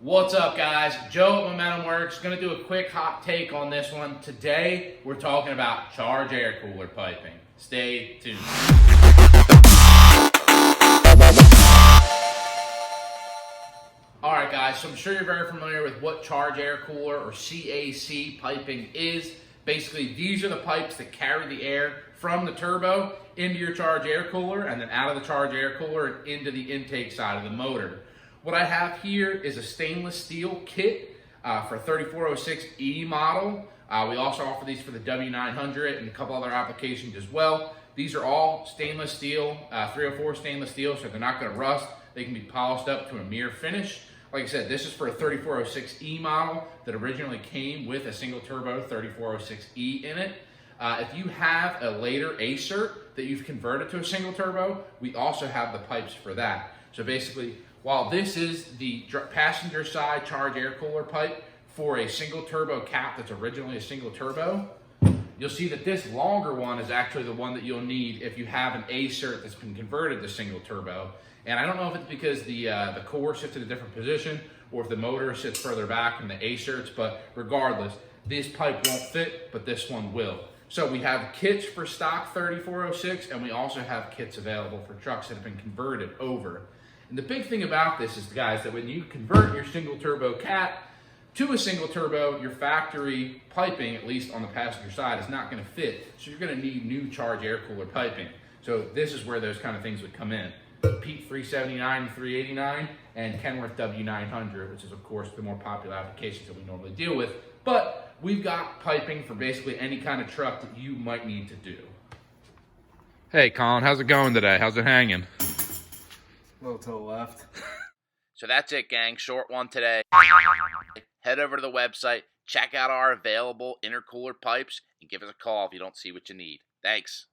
What's up, guys? Joe at Momentum Works. Going to do a quick hot take on this one. Today, we're talking about charge air cooler piping. Stay tuned. Alright guys, so I'm sure you're very familiar with what charge air cooler or CAC piping is. Basically, these are the pipes that carry the air from the turbo into your charge air cooler and then out of the charge air cooler and into the intake side of the motor. What I have here is a stainless steel kit for 3406E model. We also offer these for the W900 and a couple other applications as well. These are all stainless steel, 304 stainless steel, so they're not going to rust. They can be polished up to a mere finish. Like I said, this is for a 3406E model that originally came with a single turbo 3406E in it. If you have a later Acert that you've converted to a single turbo, we also have the pipes for that. So basically, while this is the passenger side charge air cooler pipe for a single turbo cap that's originally a single turbo, you'll see that this longer one is actually the one that you'll need if you have an Acert that's been converted to single turbo. And I don't know if it's because the core sits in a different position or if the motor sits further back from the Acerts, but regardless, this pipe won't fit, but this one will. So we have kits for stock 3406, and we also have kits available for trucks that have been converted over. And the big thing about this is, guys, that when you convert your single turbo cat to a single turbo, your factory piping, at least on the passenger side, is not going to fit. So you're going to need new charge air cooler piping. So this is where those kind of things would come in. Pete 379 and 389 and Kenworth W900, which is of course the more popular applications that we normally deal with. But we've got piping for basically any kind of truck that you might need to do. Hey Colin, how's it going today? How's it hanging? A little to the left. So that's it, gang. Short one today. Head over to the website, check out our available intercooler pipes, and give us a call if you don't see what you need. Thanks.